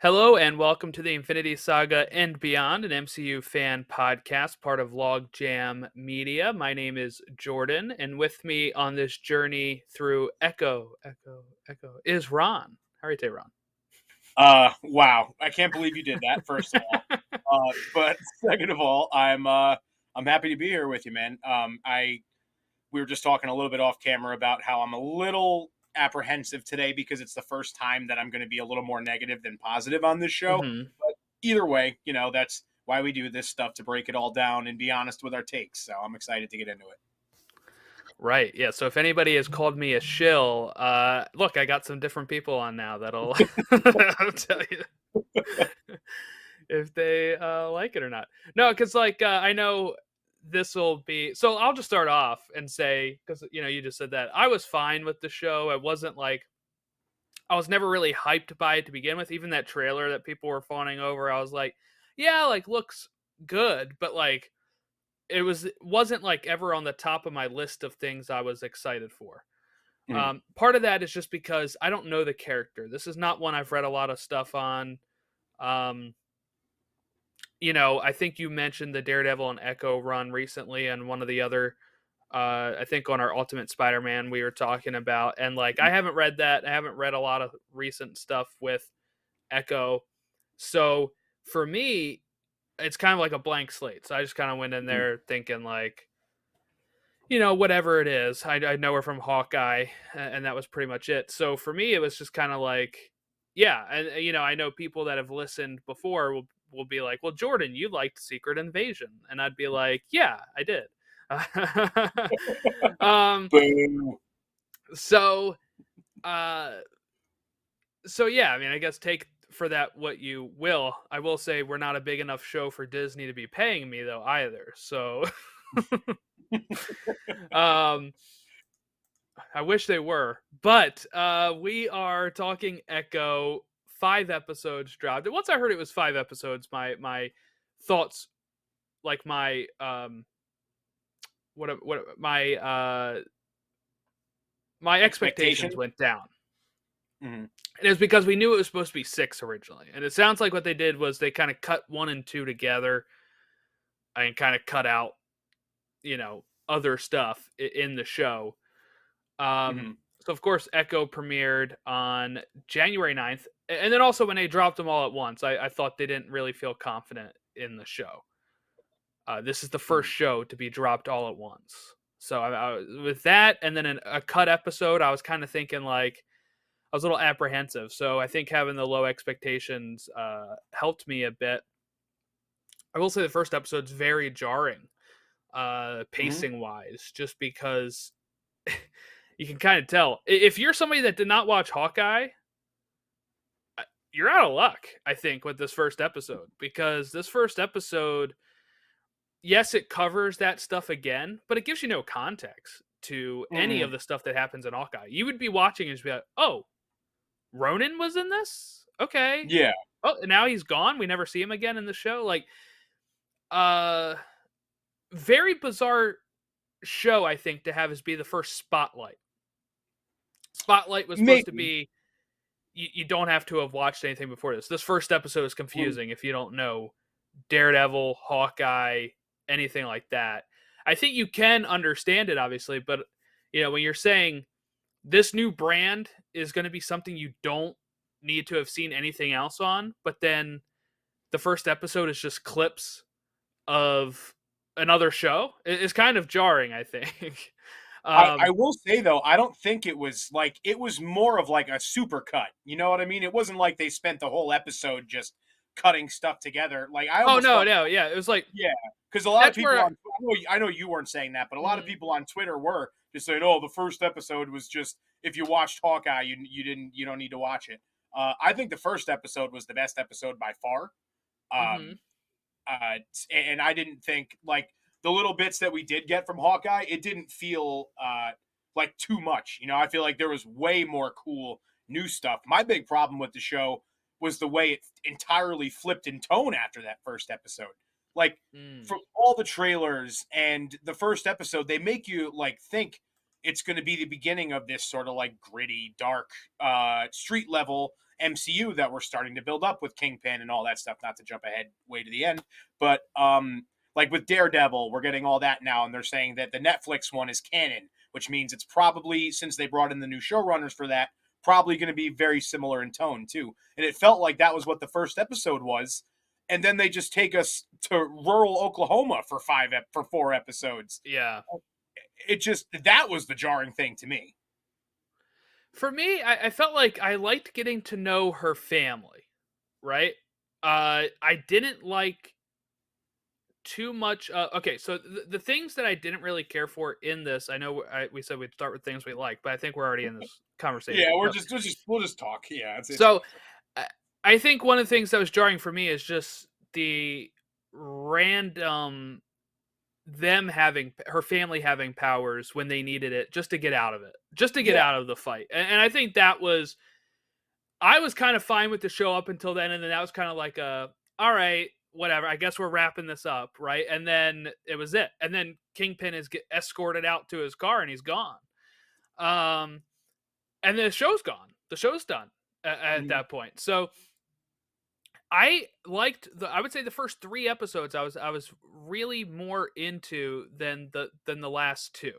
Hello and welcome to the Infinity Saga and Beyond, an MCU fan podcast, part of Logjam Media. My name is Jordan, and with me on this journey through Echo, is Ron. How are you today, Ron? Wow. I can't believe you did that, first of all. But second of all, I'm happy to be here with you, man. We were just talking a little bit off camera about how I'm a little apprehensive today because it's the first time that I'm going to be a little more negative than positive on this show. hmm But either way, that's why we do this stuff, to break it all down and be honest with our takes. So I'm excited to get into it. Right, yeah. So if anybody has called me a shill, look, I got some different people on now that'll I'll tell you if they like it or not. No, because I know this will be. So I'll just start off and say, because you just said that I was fine with the show. I wasn't like I was never really hyped by it to begin with. Even that trailer that people were fawning over, I was like, yeah, like looks good, but like it wasn't like ever on the top of my list of things I was excited for. Mhm. Part of that is just because I don't know the character. This is not one I've read a lot of stuff on. Um, I think you mentioned the Daredevil and Echo run recently, and one of the other, I think on our Ultimate Spider-Man we were talking about, and like I haven't read that. I haven't read a lot of recent stuff with Echo, so for me, it's kind of like a blank slate. So I just kind of went in Mhm. there thinking like, whatever it is. I know her from Hawkeye, and that was pretty much it. So for me, it was just kind of like, yeah, and I know people that have listened before will be like, well, Jordan, you liked Secret Invasion, and I'd be like, yeah, I did. um, Boo. so, uh, so yeah, I mean, I guess take for that what you will. I will say we're not a big enough show for Disney to be paying me though either. So, um, I wish they were, but we are talking Echo. 5 episodes dropped, and once I heard it was 5 episodes, my thoughts, like my expectations Expectation? went down. Mhm. And it was because we knew it was supposed to be 6 originally, and it sounds like what they did was they kind of cut 1 and 2 together and kind of cut out other stuff in the show. Um, Mhm. so of course, Echo premiered on January 9th. And then also when they dropped them all at once, I thought they didn't really feel confident in the show. This is the first Mhm. show to be dropped all at once. So with that, and then a cut episode, I was kind of thinking like I was a little apprehensive. So I think having the low expectations helped me a bit. I will say the first episode's very jarring, Mhm. pacing wise, just because you can kind of tell if you're somebody that did not watch Hawkeye, you're out of luck. I think with this first episode, because this first episode, yes, it covers that stuff again, but it gives you no context to any Mhm. of the stuff that happens in Hawkeye. You would be watching and just be like, "Oh, Ronan was in this? Okay. Yeah. Oh, and now he's gone. We never see him again in the show." Like, uh, very bizarre show. I think to have as be the first spotlight. Spotlight was supposed to Maybe. be you don't have to have watched anything before this. This first episode is Mm. confusing if you don't know Daredevil, Hawkeye, anything like that. I think you can understand it, obviously, but when you're saying this new brand is going to be something you don't need to have seen anything else on, but then the first episode is just clips of another show, it's kind of jarring, I think. I um, will say though, I don't think it was like, it was more of like a super cut. You know what I mean? It wasn't like they spent the whole episode just cutting stuff together. Like I oh almost no, felt, no, yeah, it was like yeah, because a lot of that's people where. on, I know you weren't saying that, but a lot of Mhm, people on Twitter were just saying, "Oh, the first episode was just, if you watched Hawkeye, you don't need to watch it." I think the first episode was the best episode by far. mhm, Um, and I didn't think, like, the little bits that we did get from Hawkeye, it didn't feel like too much. I feel like there was way more cool new stuff. My big problem with the show was the way it entirely flipped in tone after that first episode. Like, mm, from all the trailers and the first episode, they make you like think it's going to be the beginning of this sort of like gritty, dark, street level MCU that we're starting to build up with Kingpin and all that stuff. Not to jump ahead way to the end, but like with Daredevil, we're getting all that now, and they're saying that the Netflix one is canon, which means it's probably, since they brought in the new showrunners for that, probably going to be very similar in tone too. And it felt like that was what the first episode was, and then they just take us to rural Oklahoma for 4 episodes. Yeah. It just, that was the jarring thing to me. For me, I felt like I liked getting to know her family, right? I didn't like too much. Okay, so the things that I didn't really care for in this, I know we said we'd start with things we like, but I think we're already in this conversation. Yeah, So, we'll just talk. Yeah, so I think one of the things that was jarring for me is just the random her family having powers when they needed it just to get out of it, just to get out of the fight. And I think that was, I was kind of fine with the show up until then. And then that was kind of like all right, whatever, I guess we're wrapping this up. Right. And then it was it. And then Kingpin is escorted out to his car and he's gone. And the show's gone. The show's done at that point. So I liked I would say the first 3 episodes I was really more into than the last 2,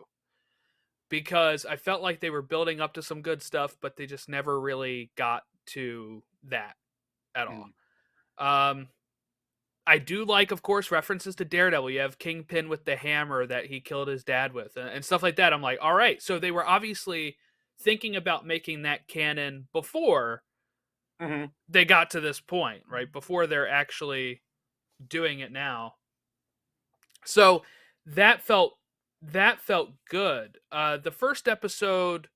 because I felt like they were building up to some good stuff, but they just never really got to that at all. I do like, of course, references to Daredevil. You have Kingpin with the hammer that he killed his dad with and stuff like that. I'm like, all right, so they were obviously thinking about making that canon before they got to this point, right? Before they're actually doing it now. So that felt good. The first episode,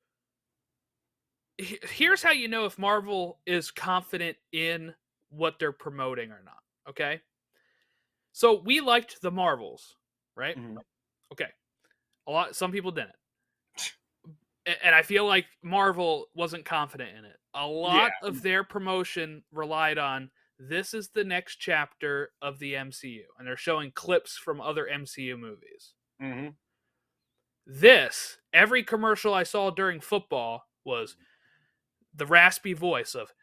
here's how you know if Marvel is confident in what they're promoting or not. Okay. So we liked the Marvels, right? Okay. Some people didn't. And I feel like Marvel wasn't confident in it. A lot of their promotion relied on, this is the next chapter of the MCU, and they're showing clips from other MCU movies. This, every commercial I saw during football was the raspy voice of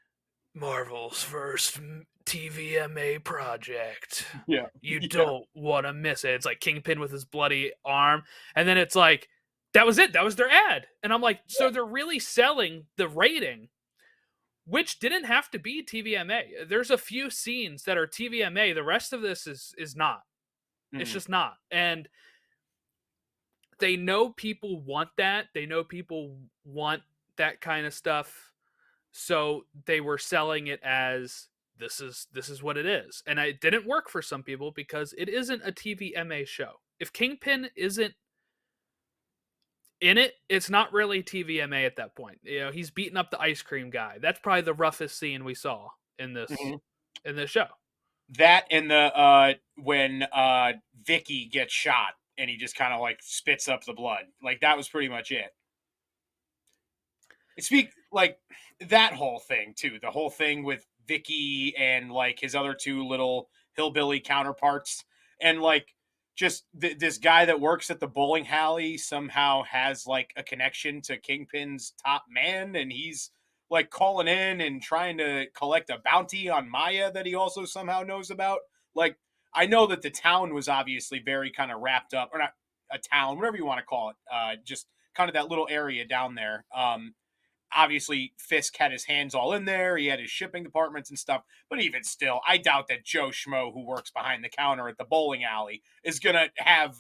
Marvel's first TVMA project. Yeah. You don't want to miss it. It's like Kingpin with his bloody arm, and then it's like, that was it. That was their ad. And I'm like, so they're really selling the rating, which didn't have to be TVMA. There's a few scenes that are TVMA. The rest of this is not. It's just not. And they know people want that. They know people want that kind of stuff. So they were selling it as, this is what it is. And it didn't work for some people because it isn't a TVMA show. If Kingpin isn't in it, it's not really TVMA at that point. You know, he's beating up the ice cream guy. That's probably the roughest scene we saw in this in this show. That and the when Vicky gets shot and he just kind of like spits up the blood. Like that was pretty much it. Speak like that whole thing too. The whole thing with Vicky and like his other 2 little hillbilly counterparts, and like just this guy that works at the bowling alley somehow has like a connection to Kingpin's top man, and he's like calling in and trying to collect a bounty on Maya that he also somehow knows about. Like, I know that the town was obviously very kind of wrapped up, or not a town, whatever you want to call it, just kind of that little area down there. Obviously, Fisk had his hands all in there. He had his shipping departments and stuff. But even still, I doubt that Joe Schmo, who works behind the counter at the bowling alley, is going to have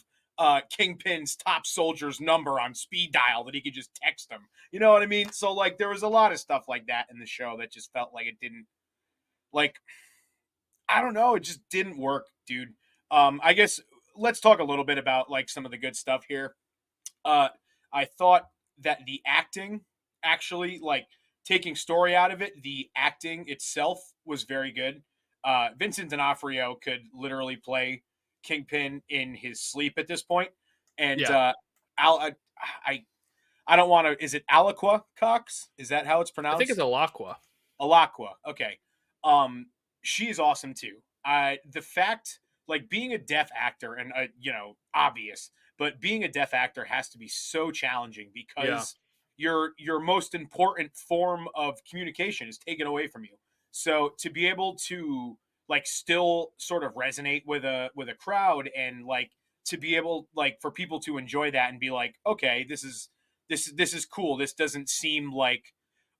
Kingpin's top soldier's number on speed dial that he could just text him. You know what I mean? So, like, there was a lot of stuff like that in the show that just felt like it didn't, like, I don't know. It just didn't work, dude. I guess let's talk a little bit about, like, some of the good stuff here. I thought that the acting, actually, like, taking story out of it, the acting itself was very good. Vincent D'Onofrio could literally play Kingpin in his sleep at this point. And I don't want to. Is it Alaqua Cox? Is that how it's pronounced? I think it's Alaqua. Alaqua. Okay. She is awesome too. The fact, like, being a deaf actor and obvious, but being a deaf actor has to be so challenging Yeah. because your most important form of communication is taken away from you. So to be able to like still sort of resonate with a crowd, and like to be able like for people to enjoy that and be like, okay, this is cool. This doesn't seem like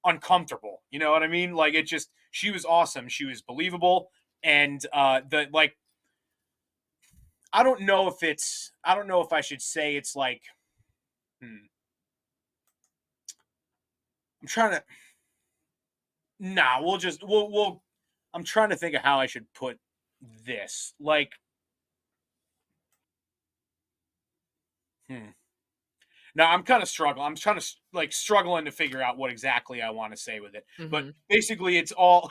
uncomfortable. You know what I mean? Like it just she was awesome. She was believable, and the like I don't know if I should say it's like I'm trying to nah, we'll I'm trying to think of how I should put this. Like hmm. Now I'm kind of struggling. I'm trying to like struggling to figure out what exactly I want to say with it. But Hmm. basically, it's all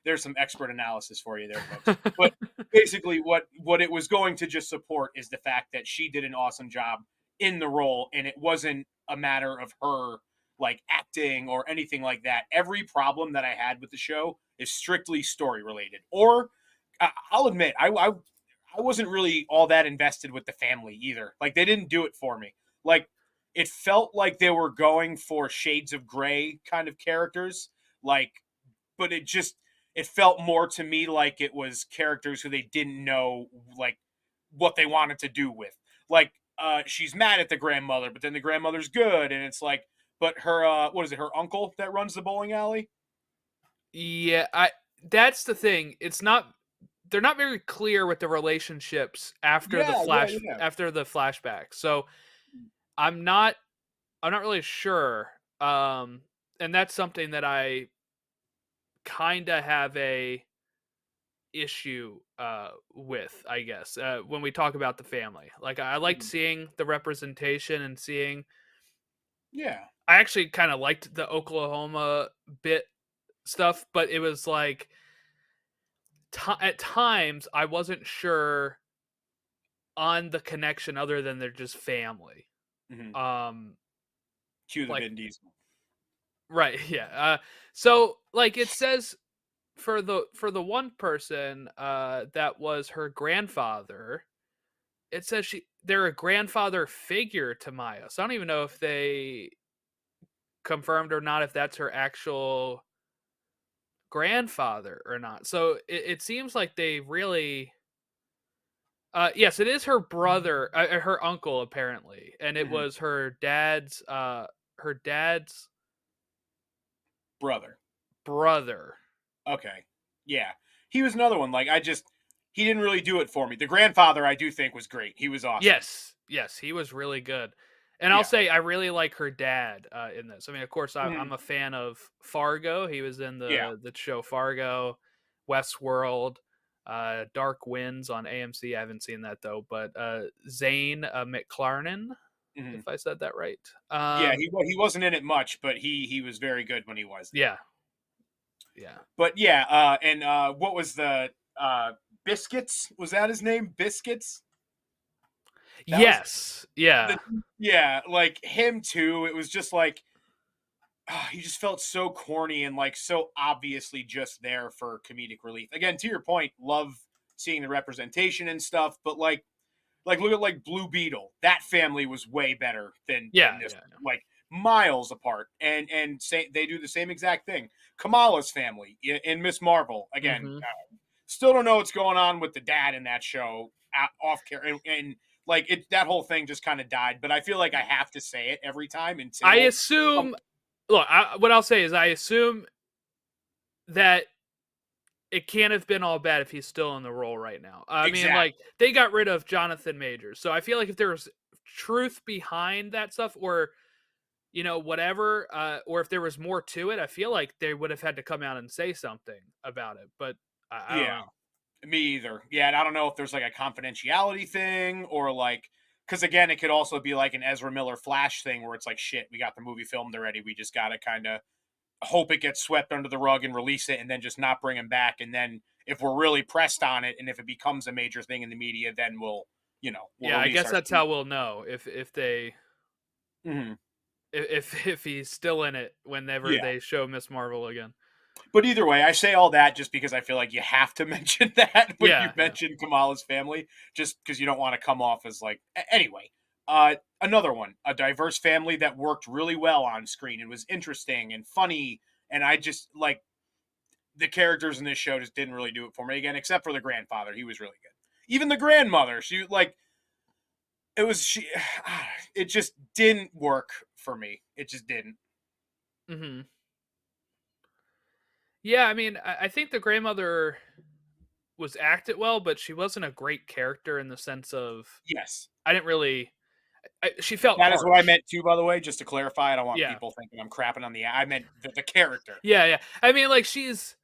there's some expert analysis for you there, folks. But basically, what it was going to just support is the fact that she did an awesome job in the role, and it wasn't a matter of her like acting or anything like that. Every problem that I had with the show is strictly story related. Or I'll admit, I wasn't really all that invested with the family either. Like they didn't do it for me. Like it felt like they were going for shades of gray kind of characters. Like, but it felt more to me like it was characters who they didn't know like what they wanted to do with. Like she's mad at the grandmother, but then the grandmother's good, and it's like, but her what is it, her uncle that runs the bowling alley? Yeah, I that's the thing. It's not they're not very clear with the relationships Yeah, yeah, yeah. after the flashback. So I'm not I'm not really sure. And that's something that I kind of have a issue with, I guess, when we talk about the family. Like I liked Mhm. seeing the representation and seeing Yeah. I actually kind of liked the Oklahoma bit stuff, but it was like at times I wasn't sure on the connection other than they're just family. Hmm. Um Cue the like Vin Diesel. right, yeah. So like it says for the one person that was her grandfather, it says they're a grandfather figure to Maya. So I don't even know if they confirmed or not if that's her actual grandfather or not. So it seems like they really yes, it is her brother, her uncle apparently, and it Hmm. was her dad's Brother. brother. Okay. Yeah. He was another one. Like he didn't really do it for me. The grandfather I do think was great. He was awesome. Yes, yes, he was really good. And I'll Yeah. say I really like her dad in this. I mean, of course, I'm Mhm. a fan of Fargo. He was in Yeah. the show Fargo, Westworld, Dark Winds on AMC. I haven't seen that though. But Zane McClarnon, if Mhm. I said that right. Yeah, he wasn't in it much, but he was very good when he was there. Yeah, yeah. But yeah, and what was the Biscuits? Was that his name? Biscuits? That was Yes, yeah, the yeah, like him too. It was just like he just felt so corny and like so obviously just there for comedic relief. Again, to your point, love seeing the representation and stuff, but like look at like Blue Beetle. That family was way better than yeah, this yeah. one. Like miles apart. And say they do the same exact thing. Kamala's family in Miss Marvel again. Hmm. Still don't know what's going on with the dad in that show off care and like it that whole thing just kind of died. But I feel like I have to say it every time I until assume. Look, what I'll say is I assume that it can't have been all bad if he's still in the role right now. I mean, like exactly. they got rid of Jonathan Majors, so I feel like if there was truth behind that stuff, or whatever, or if there was more to it, I feel like they would have had to come out and say something about it. But I don't Yeah. know. Me either. Yeah, and I don't know if there's like a confidentiality thing or like because again, it could also be like an Ezra Miller Flash thing where it's like shit, we got the movie filmed already. We just gotta kind of hope it gets swept under the rug and release it, and then just not bring him back. And then if we're really pressed on it, and if it becomes a major thing in the media, then we'll Yeah, I release guess our. that's how we'll know if they Mhm. if he's still in it whenever Yeah, they show Miss Marvel again. But either way, I say all that just because I feel like you have to mention that when you Yeah, yeah. mention Kamala's family, just because you don't want to come off as like. Anyway, another one, a diverse family that worked really well on screen and was interesting and funny, and I just like the characters in this show just didn't really do it for me again, except for the grandfather. He was really good. Even the grandmother, she like it was she. It just didn't work for me. It just didn't. Hmm. Yeah, I mean, I think the grandmother was acted well, but she wasn't a great character in the sense of Yes. I didn't really. She felt That is what I harsh. meant too, by the way, just to clarify. I don't want Yeah, people thinking I'm crapping on I meant the character. yeah, yeah. I mean, like she's.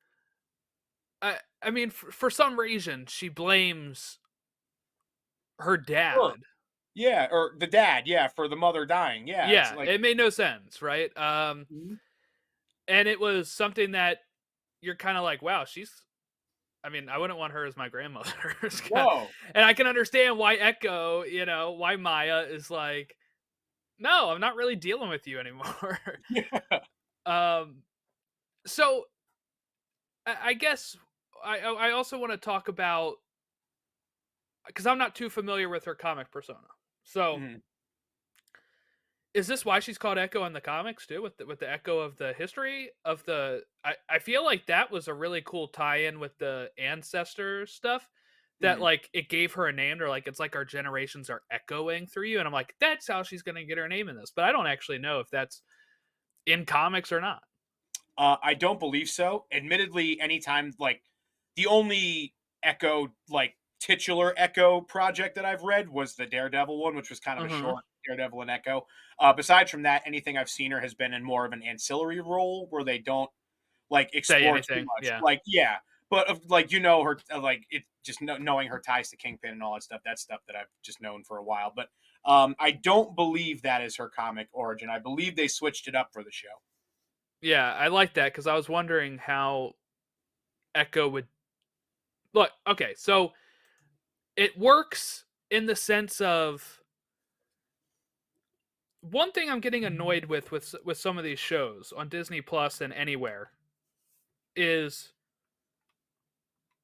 I mean, for some reason, she blames her Sure. dad. Yeah, or the dad, yeah, for the mother dying. Yeah, it's Yeah, like it made no sense, right? Mhm. And it was something that you're kind of like, wow, she's. I mean, I wouldn't want her as my grandmother. No. And I can understand why Echo, why Maya is like, no, I'm not really dealing with you anymore. Yeah. um, so I guess I also want to talk about because I'm not too familiar with her comic persona. So Mhm. is this why she's called Echo in the comics too, with the echo of the history of the? I feel like that was a really cool tie-in with the ancestor stuff. That Mhm. like it gave her a name, or like it's like our generations are echoing through you, and I'm like, that's how she's gonna get her name in this. But I don't actually know if that's in comics or not. I don't believe so. Admittedly, anytime like the only Echo like titular Echo project that I've read was the Daredevil one, which was kind of a Uh-huh. short Daredevil and Echo. Besides from that, anything I've seen her has been in more of an ancillary role where they don't like Say explore too anything, much. yeah. Like, yeah, but like her, like it just knowing her ties to Kingpin and all that stuff. That's stuff that I've just known for a while. But I don't believe that is her comic origin. I believe they switched it up for the show. Yeah, I like that because I was wondering how Echo would look. Okay, so it works in the sense of one thing I'm getting annoyed with some of these shows on Disney Plus and anywhere is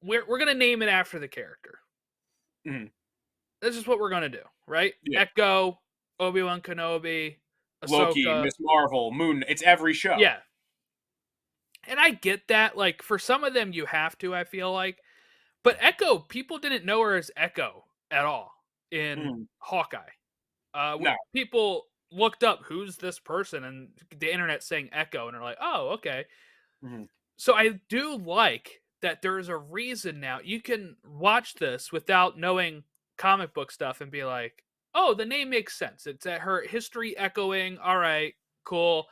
we're gonna name it after the character. Mhm. This is what we're gonna do, right? Yeah, Echo, Obi-Wan Kenobi, Loki, Ahsoka. Miss Marvel, Moon. It's every show. Yeah, and I get that. Like for some of them, you have to. I feel like, but Echo, people didn't know her as Echo at all in Mhm. Hawkeye. No. People looked up who's this person, and the internet saying Echo, and they're like, oh, okay. Mhm. So I do like that there's a reason now you can watch this without knowing comic book stuff and be like, oh, the name makes sense. It's at her history echoing. All right, cool.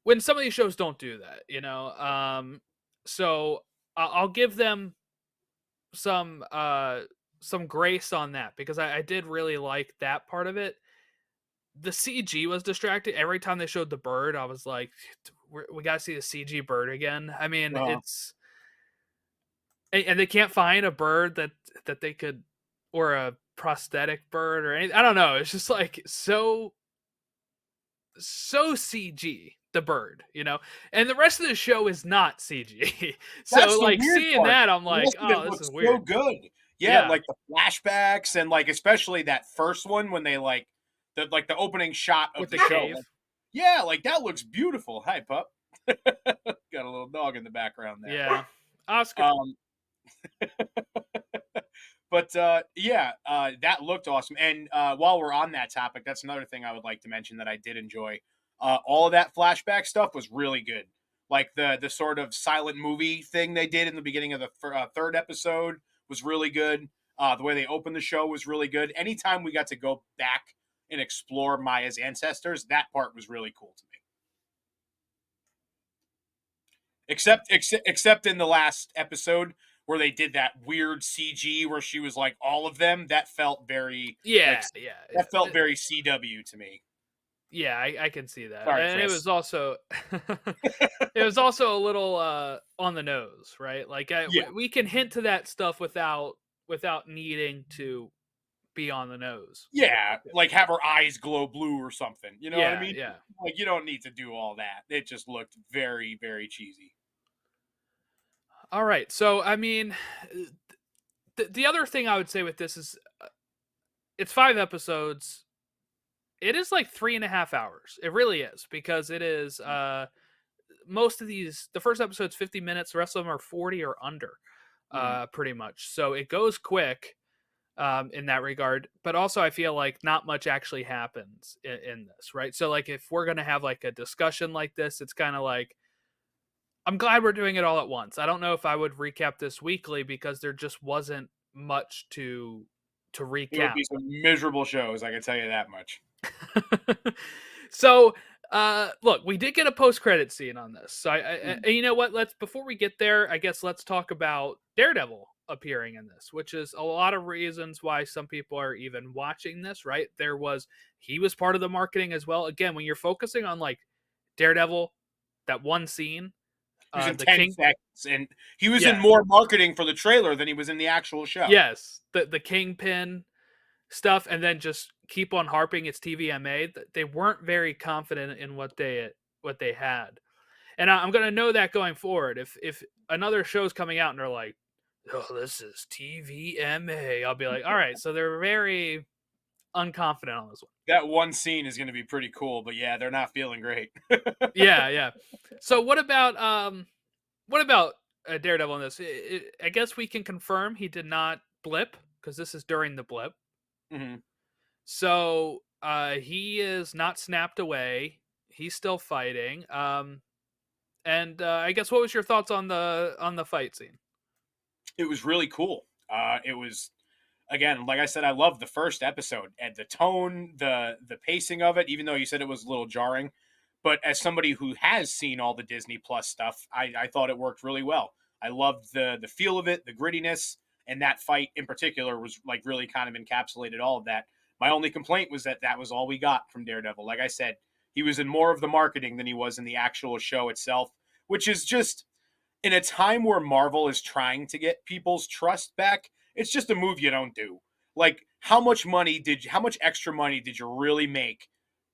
When some of these shows don't do that. So I'll give them some uh some grace on that because I did really like that part of it. The CG was distracting every time they showed the bird. I was like, we gotta see the CG bird again. I mean, Uh, it's and they can't find a bird that they could or a prosthetic bird or anything. I don't know. It's just like so CG the bird. And the rest of the show is not CG. that's So the like weird seeing part. that, I'm The like, rest of oh, it this is looks so weird. good. Yeah, Yeah, like the flashbacks and like especially that first one when they like the opening shot of with the the show. cave. Like, yeah, like that looks beautiful. Hi, pup. Got a little dog in the background there. Yeah, Oscar. Um, but yeah, that looked awesome. And while we're on that topic, that's another thing I would like to mention that I did enjoy. All of that flashback stuff was really good. Like the sort of silent movie thing they did in the beginning of the third episode was really good. The way they opened the show was really good. Anytime we got to go back and explore Maya's ancestors, that part was really cool to me. Except in the last episode where they did that weird CG where she was like all of them. That felt very like Yeah, yeah, that yeah. felt very CW to me. Yeah, I can see that. Sorry, And it Chris. was also it was also a little on the nose, right? Like Yeah, we can hint to that stuff without needing to be on the nose. yeah, like have her eyes glow blue or something. You know what I Yeah, mean? yeah. Like you don't need to do all that. It just looked very, very cheesy. All right. So, I mean, the other thing I would say with this is it's 5 episodes. It is like 3.5 hours. It really is because it is most of these. The first episode's 50 minutes. The rest of them are 40 or under, Mhm. pretty much. So it goes quick in that regard. But also, I feel like not much actually happens in this, right? So, like, if we're gonna have like a discussion like this, it's kind of like I'm glad we're doing it all at once. I don't know if I would recap this weekly because there just wasn't much to It would recap. be some miserable shows, I can tell you that much. So, look, we did get a post-credit scene on this. So, Mhm. and you know what? Let's before we get there, I guess let's talk about Daredevil appearing in this, which is a lot of reasons why some people are even watching this. Right? He was part of the marketing as well. Again, when you're focusing on like Daredevil, that one scene, He was in the 10 King, seconds, and he was in yeah, more marketing for the trailer than he was in the actual show. yes, the Kingpin stuff, and then just keep on harping it's TVMA. They weren't very confident in what they had, and I'm gonna know that going forward. If another show's coming out and they're like, "Oh, this is TVMA," I'll be like, "All right." So they're very unconfident on this one. That one scene is gonna be pretty cool, but yeah, they're not feeling great. Yeah, yeah. So what about Daredevil in this? I guess we can confirm he did not blip because this is during the blip. Mhm. So he is not snapped away. He's still fighting. And I guess what was your thoughts on the fight scene? It was really cool. It was again, like I said, I loved the first episode and the tone, the pacing of it. Even though you said it was a little jarring, but as somebody who has seen all the Disney Plus stuff, I thought it worked really well. I loved the feel of it, the grittiness, and that fight in particular was like really kind of encapsulated all of that. My only complaint was that that was all we got from Daredevil. Like I said, he was in more of the marketing than he was in the actual show itself, which is just in a time where Marvel is trying to get people's trust back, it's just a move you don't do. Like, how much extra money did you really make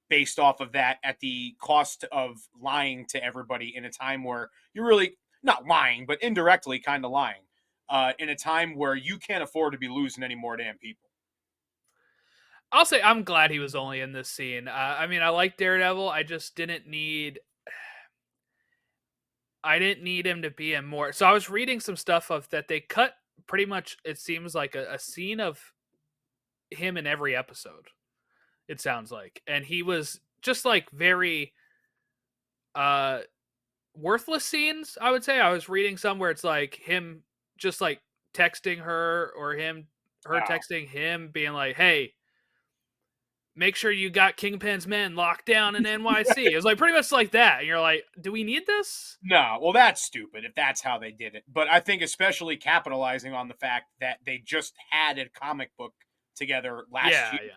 based off of that at the cost of lying to everybody in a time where you're really not lying, but indirectly kind of lying in a time where you can't afford to be losing any more damn people. I'll say I'm glad he was only in this scene. I mean, I like Daredevil. I just didn't need. I didn't need him to be in more. So I was reading some stuff of that they cut pretty much. It seems like a scene of him in every episode. It sounds like, and he was just like very uh worthless scenes, I would say. I was reading somewhere it's like him just like texting her or her Oh, texting him being like, "Hey, make sure you got Kingpin's men locked down in NYC." It was like pretty much like that. And you're like, "Do we need this?" no, well, that's stupid if that's how they did it. But I think especially capitalizing on the fact that they just had a comic book together last Yeah, year, yeah.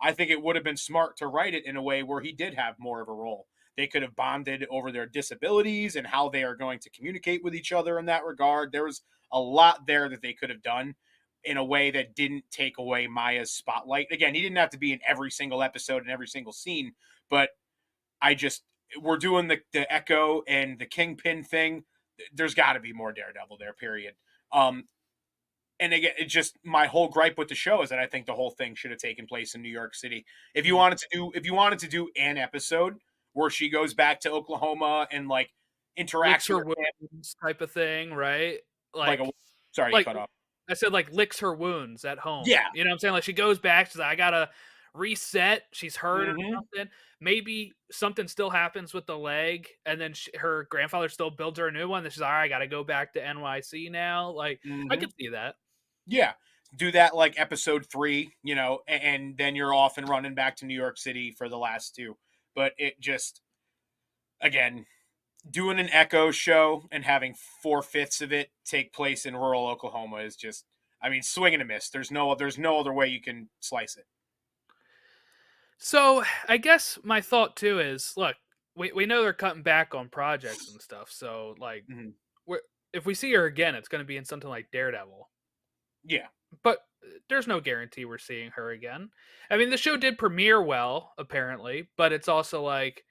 I think it would have been smart to write it in a way where he did have more of a role. They could have bonded over their disabilities and how they are going to communicate with each other in that regard. There was a lot there that they could have done in a way that didn't take away Maya's spotlight. Again, he didn't have to be in every single episode and every single scene, but I just we're doing the Echo and the Kingpin thing. There's got to be more Daredevil there. Period. Um, and again, it just my whole gripe with the show is that I think the whole thing should have taken place in New York City. Mhm. If you wanted to do an episode where she goes back to Oklahoma and like Licks interacts with her her family, wounds type of thing, right? like a Like sorry you like cut off. I said, like licks her wounds at home. Yeah. You know what I'm saying? Like she goes back, she's like, I gotta reset. She's hurt or Hmm. something. Maybe something still happens with the leg, and then her grandfather still builds her a new one. Then she's like, all right, I gotta go back to NYC now. Like I Hmm. could see that. Yeah. Do that like episode 3, and then you're off and running back to New York City for the last two. But it just again doing an Echo show and having 4/5 of it take place in rural Oklahoma is just, I mean, swing and a miss. There's no other way you can slice it. So I guess my thought too is, look, we know they're cutting back on projects and stuff. So like, Mhm. we're, if we see her again, it's going to be in something like Daredevil. Yeah, But there's no guarantee we're seeing her again. I mean, the show did premiere well, apparently, but it's also like,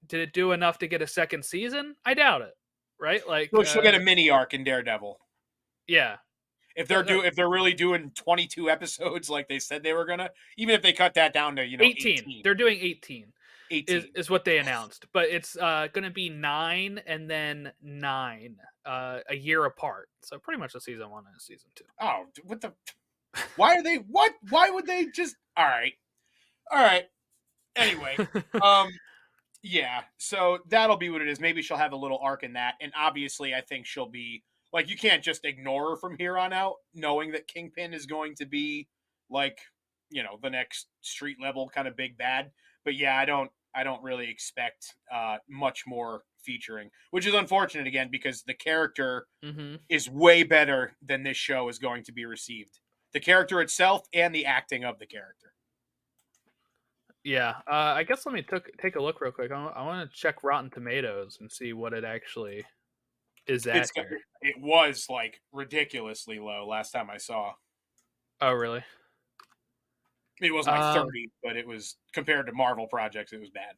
did it do enough to get a second season? I doubt it. right? Like, Well, she'll get a mini arc in Daredevil. yeah. If they're really doing 22 episodes like they said they were gonna, even if they cut that down to 18. 18. They're doing 18. 18. Is what they announced, but it's going to be 9 and then 9 a year apart. So pretty much a season 1 and a season 2. Oh, what the? Why are they? What? Why would they just? All right. Anyway, yeah. So that'll be what it is. Maybe she'll have a little arc in that, and obviously, I think she'll be like, you can't just ignore her from here on out, knowing that Kingpin is going to be like, the next street level kind of big bad. But yeah, I don't really expect much more featuring, which is unfortunate again because the character is way better than this show is going to be received. The character itself and the acting of the character. Yeah, I guess let me take a look real quick. I want to check Rotten Tomatoes and see what it actually is at here. It was like ridiculously low last time I saw. Oh, really? It wasn't like 30, but it was compared to Marvel projects, it was bad.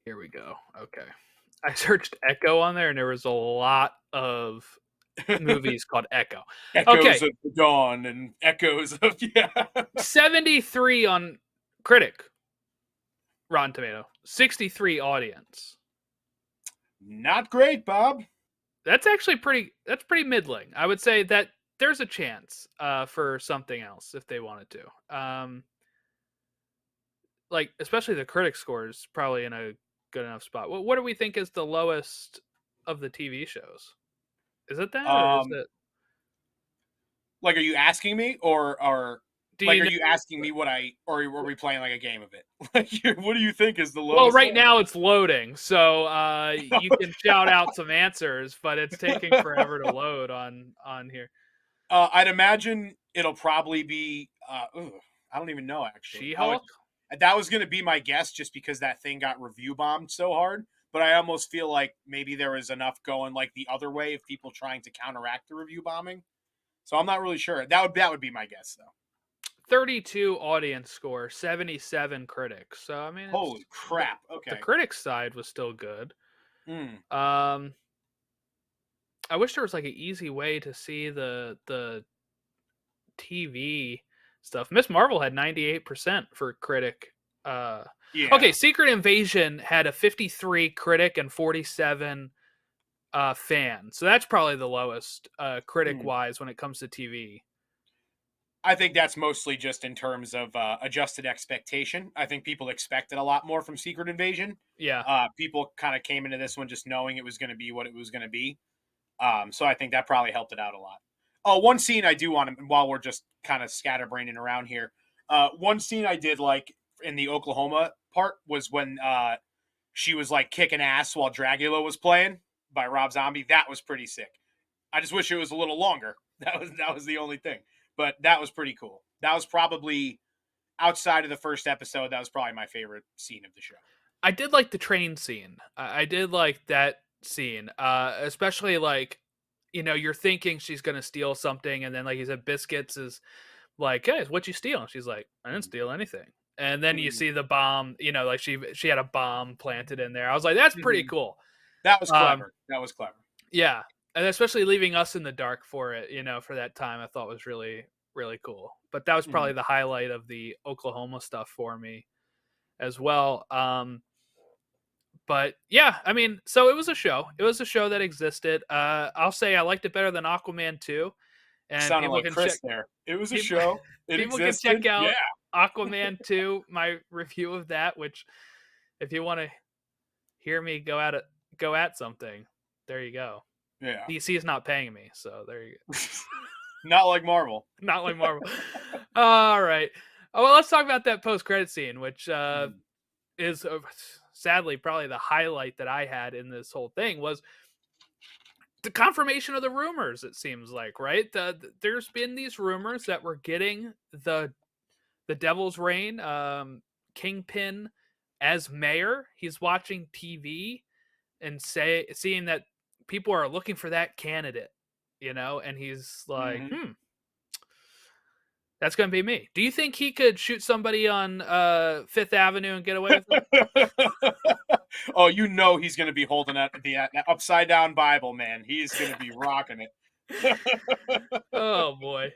Here we go. Okay. I searched Echo on there and there was a lot of movies called Echo. Echoes of the Dawn and Echoes of 73 on Critic. Rotten Tomato. 63 audience. Not great, Bob. That's actually pretty middling. I would say that there's a chance for something else if they wanted to. Like especially the critic score is probably in a good enough spot. What do we think is the lowest of the TV shows? Is it that or is it like, are you asking me or like, are you asking me or are we playing like a game of it? Like, what do you think is the lowest? Well, right now it's loading, so you can shout out some answers, but it's taking forever to load on here. I'd imagine it'll probably be. I don't even know actually. She-Hulk? That was going to be my guess, just because that thing got review bombed so hard. But I almost feel like maybe there was enough going like the other way of people trying to counteract the review bombing. So I'm not really sure. That would be my guess, though. 32 audience score, 77 critics. So I mean, holy crap! Okay, the critics side was still good. Mm. I wish there was like an easy way to see the TV stuff. Miss Marvel had 98% for critic. Yeah. Okay, Secret Invasion had a 53 critic and 47 fan. So that's probably the lowest critic wise when it comes to TV. I think that's mostly just in terms of adjusted expectation. I think people expected a lot more from Secret Invasion. Yeah. People kind of came into this one just knowing it was going to be what it was going to be. So I think that probably helped it out a lot. One scene I do want to, while we're just kind of scatterbraining around here, one scene I did like in the Oklahoma part was when she was like kicking ass while Dragula was playing by Rob Zombie. That was pretty sick. I just wish it was a little longer. That was the only thing. But that was pretty cool. That was probably, outside of the first episode, that was probably my favorite scene of the show. I did like the train scene. I did like that scene, especially like, you're thinking she's gonna steal something, and then like you said, Biscuits is like, "Hey, what you steal?" And she's like, "I didn't steal anything." And then you see the bomb. Like she had a bomb planted in there. I was like, "That's pretty cool." That was clever. Yeah, and especially leaving us in the dark for it, for that time, I thought was really, really cool. But that was probably the highlight of the Oklahoma stuff for me as well. But yeah, I mean, so it was a show. It was a show that existed. I'll say I liked it better than Aquaman 2. And sounded like Chris there. It was a show. People can check out Aquaman 2, my review of that, which if you want to hear me go at something, there you go. Yeah. DC is not paying me, so there you go. Not like Marvel. Not like Marvel. All right. Oh, well, let's talk about that post-credit scene, which is sadly probably the highlight that I had in this whole thing was the confirmation of the rumors. It seems like, right? There's been these rumors that we're getting the Devil's Reign, Kingpin as mayor. He's watching TV and seeing that people are looking for that candidate, and he's like, That's gonna be me. Do you think he could shoot somebody on Fifth Avenue and get away with it? Oh, you know he's going to be holding up the upside down Bible, man. He's going to be rocking it. Oh boy.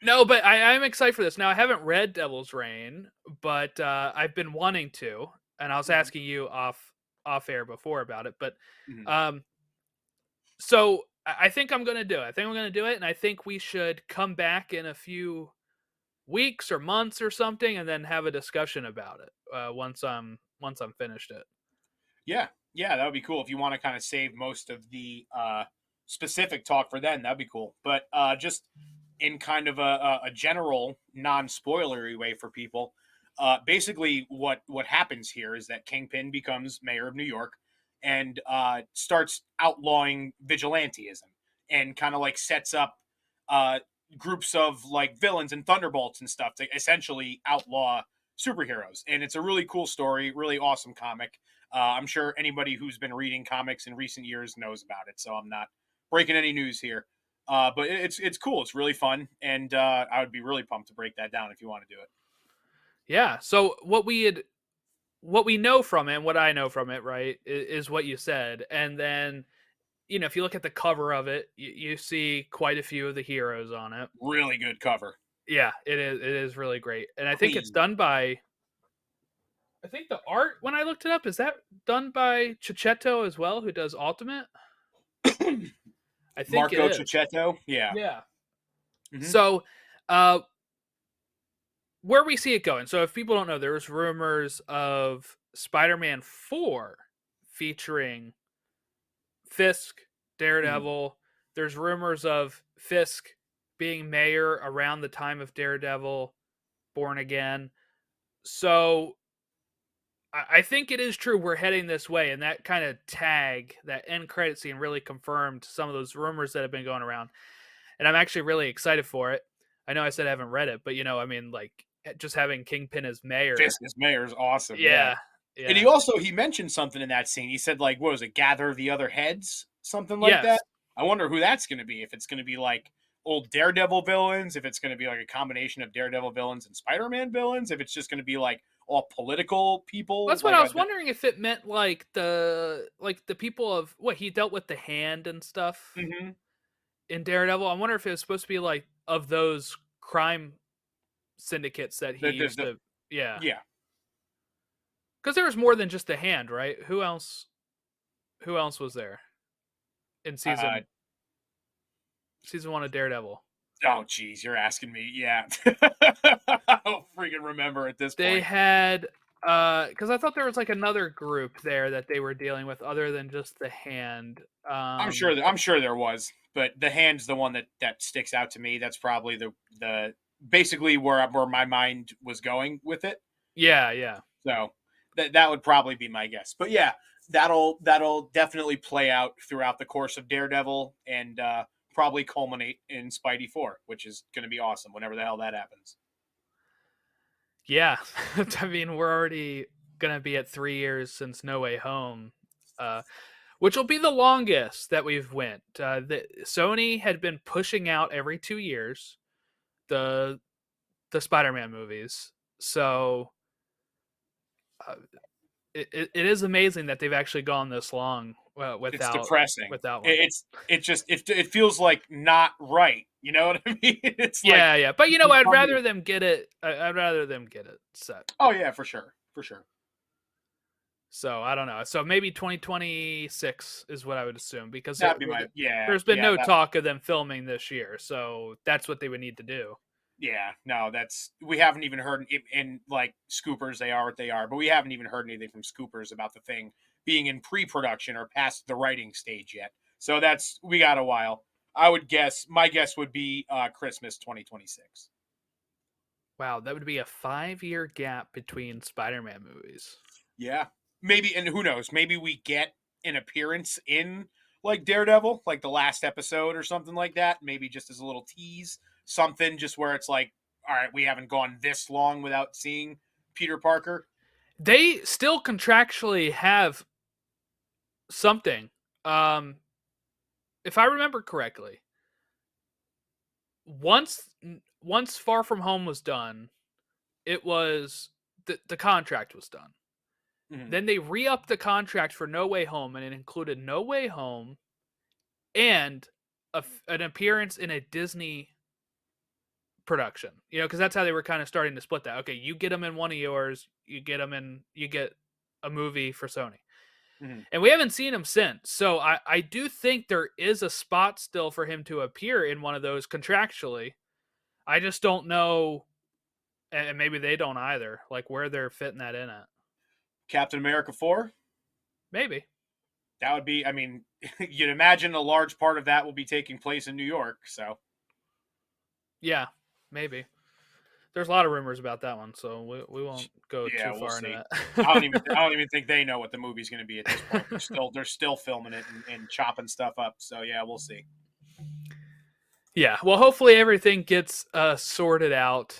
No, but I'm excited for this. Now I haven't read Devil's Reign, but I've been wanting to, and I was Mhm, asking you off air before about it. But mhm. um, so I think I'm gonna do it. I think I'm gonna do it, and I think we should come back in a few weeks or months or something, and then have a discussion about it once I'm finished it. Yeah, yeah, that would be cool. If you want to kind of save most of the specific talk for then, that'd be cool. But just in kind of a general, non-spoilery way for people, basically what happens here is that Kingpin becomes mayor of New York and starts outlawing vigilantism and kind of like sets up uh, groups of like villains and thunderbolts and stuff to essentially outlaw superheroes. And it's a really cool story, really awesome comic. I'm sure anybody who's been reading comics in recent years knows about it, so I'm not breaking any news here. But it's cool. It's really fun, and I would be really pumped to break that down if you want to do it. Yeah. So what we know from it, and what I know from it, right, is what you said, and then if you look at the cover of it, you see quite a few of the heroes on it. Really good cover, Yeah, it is. It is really great, and I think it's clean. done by. I think the art, when I looked it up, is that done by Chichetto as well, who does Ultimate. I think it Marco is. Cicchetto, yeah. Yeah. Hmm. So, uh, where we see it going. So, if people don't know, there's rumors of Spider-Man 4 featuring Fisk, Hmm. Daredevil. There's rumors of Fisk being mayor around the time of Daredevil, Born Again. So I think it is true we're heading this way, and that kind of tag, that end credit scene, really confirmed some of those rumors that have been going around. And I'm actually really excited for it. I know I said I haven't read it, but I mean, like just having Kingpin as mayor. Fisk as mayor is awesome, yeah. Yeah, And yeah, he mentioned something in that scene. He said like, what was it, gather the other heads, something like that. yes. I wonder who that's going to be. If it's going to be like old Daredevil villains, if it's going to be like a combination of Daredevil villains and Spider-Man villains, if it's just going to be like all political people, That's what like I was wondering, if it meant like the people of what he dealt with, the Hand and stuff mm-hmm. in Daredevil. I wonder if it was supposed to be like of those crime syndicates that he used The to. Yeah, yeah. because there was more than just the Hand, right? Who else? Who else was there in Uh, season one of Daredevil? oh, geez, you're asking me. Yeah, I don't freaking remember at this They point. had because I thought there was like another group there that they were dealing with other than just the Hand. I'm sure there was, but the hand's the one that sticks out to me. That's probably the basically where my mind was going with it. Yeah, yeah. So that would probably be my guess. But yeah, that'll definitely play out throughout the course of Daredevil and probably culminate in Spidey 4, which is going to be awesome whenever the hell that happens. Yeah. I mean, we're already gonna be at 3 years since No Way Home, uh, which will be the longest that we've went. Sony had been pushing out every 2 years the the Spider-Man movies, so uh, it is amazing that they've actually gone this long It's without depressing. one. It feels like not right. You know what I mean? It's like Yeah, yeah, but we I'd come to rather them get it. I'd rather them get it set. oh yeah, for sure, for sure. So I don't know. So maybe 2026 is what I would assume, because That'd be my yeah, there's been yeah, no that talk of them filming this year. So that's what they would need to do. yeah, no, that's we haven't even heard in like Scoopers, they are what they are, but we haven't even heard anything from Scoopers about the thing being in pre-production or past the writing stage yet. So that's we got a while. I would guess my guess would be Christmas 2026. Wow, that would be a 5 year gap between Spider-Man movies. Yeah. Maybe and who knows, maybe we get an appearance in like Daredevil, like the last episode or something like that, maybe just as a little tease, something just where it's like, all right, we haven't gone this long without seeing Peter Parker. They still contractually have something. Um, if I remember correctly, once Far From Home was done, it was the contract was done. Mhm. Then they re-upped the contract for No Way Home, and it included No Way Home and an appearance in a Disney production. Because that's how they were kind of starting to split that. Okay, you get them in one of yours, you get a movie for Sony. Mhm. And we haven't seen him since. So I do think there is a spot still for him to appear in one of those contractually. I just don't know, and maybe they don't either, like where they're fitting that in at. Captain America 4. Maybe. That would be. I mean, you'd imagine a large part of that will be taking place in New York. So Yeah, maybe. There's a lot of rumors about that one, so we won't go yeah, too we'll far into see. that. I don't even think they know what the movie's going to be at this point. They're still filming it and chopping stuff up. So yeah, we'll see. Yeah, well, hopefully everything gets sorted out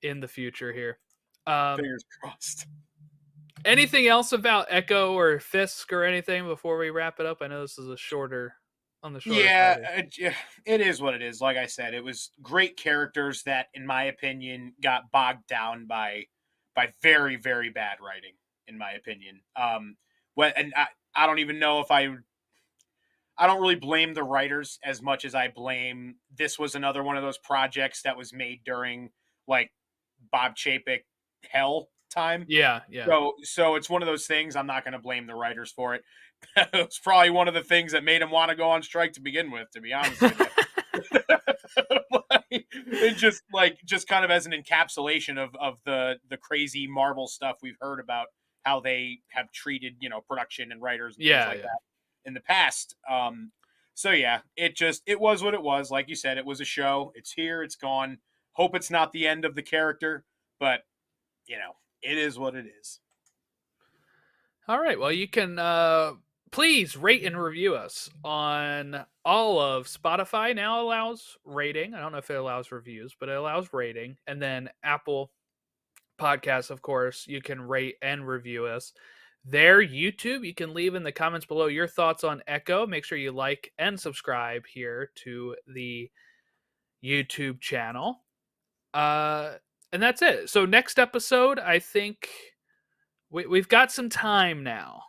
in the future here. Fingers crossed. Anything else about Echo or Fisk or anything before we wrap it up? I know this is on the shorter Yeah, side here. it is what it is. Like I said, it was great characters that, in my opinion, got bogged down by very very bad writing. In my opinion, and I don't even know if I don't really blame the writers as much as I blame this was another one of those projects that was made during like Bob Chapek hell time. Yeah, yeah. So it's one of those things. I'm not going to blame the writers for it. It's probably one of the things that made him want to go on strike to begin with. To be honest with you, it just kind of as an encapsulation of the crazy Marvel stuff we've heard about how they have treated production and writers and things Yeah, like yeah. that in the past. So yeah, it was what it was. Like you said, it was a show. It's here. It's gone. Hope it's not the end of the character, but it is what it is. All right. Well, you can please rate and review us on all of Spotify. Now allows rating. I don't know if it allows reviews, but it allows rating. And then Apple Podcasts, of course, you can rate and review us. There, YouTube, you can leave in the comments below your thoughts on Echo. Make sure you like and subscribe here to the YouTube channel. And that's it. So next episode, I think we've got some time now.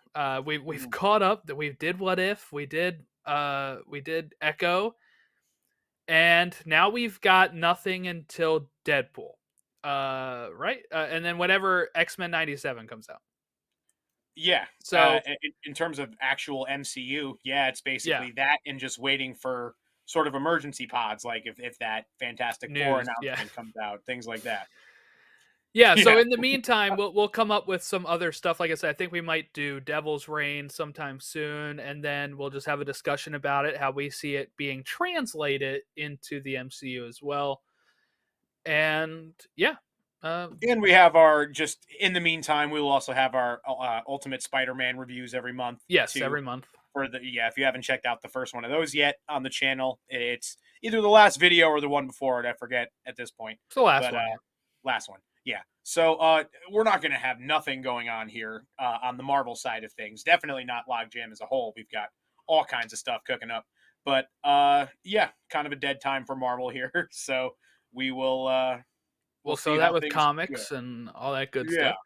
We've caught up. That we did What If, we did Echo, and now we've got nothing until Deadpool. Right, and then whenever X-Men 97 comes out. Yeah. So In terms of actual MCU, yeah, it's yeah, basically that and just waiting for sort of emergency pods, like if that Fantastic Four news. Yeah. announcement comes out, things like that. Yeah, Yeah. so in the meantime, we'll come up with some other stuff. Like I said, I think we might do Devil's Reign sometime soon, and then we'll just have a discussion about it, how we see it being translated into the MCU as well. And yeah, And we have our just in the meantime, we will also have our Ultimate Spider-Man reviews every month yes, too. every month. For the if you haven't checked out the first one of those yet on the channel, it's either the last video or the one before it. I forget at this point. It's the last But one, yeah. last one. Yeah. So we're not going to have nothing going on here on the Marvel side of things. Definitely not Logjam as a whole. We've got all kinds of stuff cooking up. But yeah, kind of a dead time for Marvel here. So we will We'll see fill that how with things go. comics and all that good Yeah. stuff.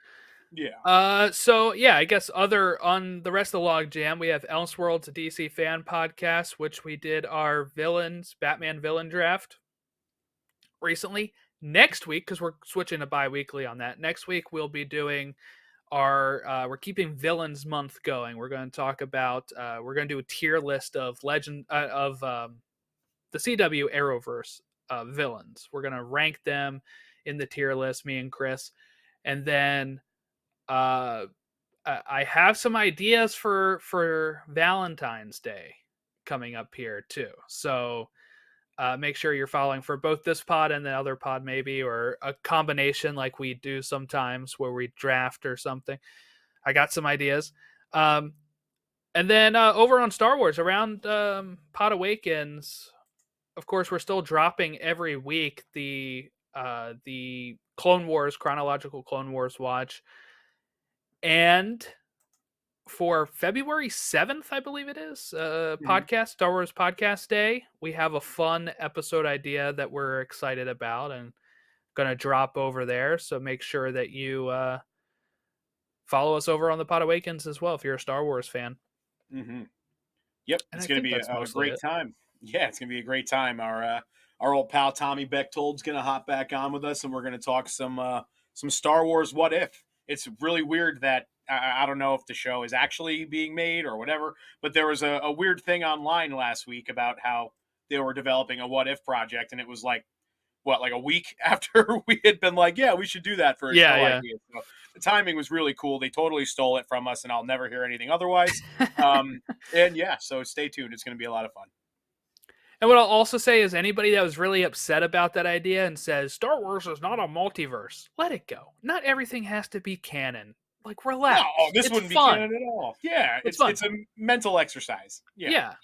Yeah. So yeah, I guess other on the rest of the Log Jam, we have Elseworlds, a DC fan podcast, which we did our Batman villain draft recently. Next week, because we're switching to bi-weekly on that. Next week we'll be doing we're keeping Villains Month going. We're going to talk about we're going to do a tier list of the CW Arrowverse villains. We're going to rank them in the tier list, me and Chris, and then I have some ideas for Valentine's Day coming up here too. So make sure you're following for both this pod and the other pod, maybe, or a combination like we do sometimes where we draft or something. I got some ideas. And then over on Star Wars, around Pod Awakens, of course, we're still dropping every week the Clone Wars chronological Clone Wars watch, and for February 7th, I believe it is, Mhm. podcast, Star Wars Podcast Day. We have a fun episode idea that we're excited about and going to drop over there. So make sure that you follow us over on the Pod Awakens as well if you're a Star Wars fan. Mm-hmm. Yep, And it's I going to think be that's a mostly great it. time. Yeah, it's going to be a great time. Our old pal Tommy Bechtold's going to hop back on with us, and we're going to talk some Star Wars What If. It's really weird that I don't know if the show is actually being made or whatever, but there was a weird thing online last week about how they were developing a What If project, and it was like what, like a week after we had been like, yeah, we should do that for a Yeah, show yeah. idea. So the timing was really cool. They totally stole it from us, and I'll never hear anything otherwise. And yeah, so stay tuned. It's going to be a lot of fun. And what I'll also say is anybody that was really upset about that idea and says Star Wars is not a multiverse, let it go. Not everything has to be canon. Like, No, relax. this It's wouldn't be fun. canon at all. Yeah, It's fun. it's a mental exercise. Yeah. Yeah.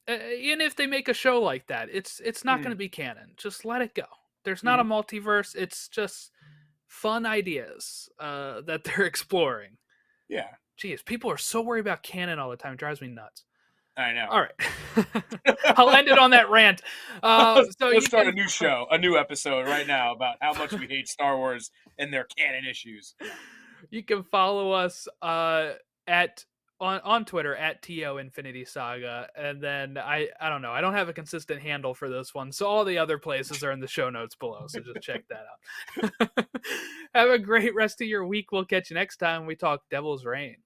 And if they make a show like that, it's not going to Mm, be canon. Just let it go. There's not a mhm. multiverse. It's just fun ideas that they're exploring. Yeah, Jeez, people are so worried about canon all the time. It drives me nuts. I know. All right. I'll end it on that rant. So Let's you start a can new show, a new episode right now about how much we hate Star Wars and their canon issues. you can follow us at on Twitter at TO Infinity Saga, and then I don't know, I don't have a consistent handle for this one, so all the other places are in the show notes below. So just check that out. Have a great rest of your week. We'll catch you next time we talk Devil's Reign.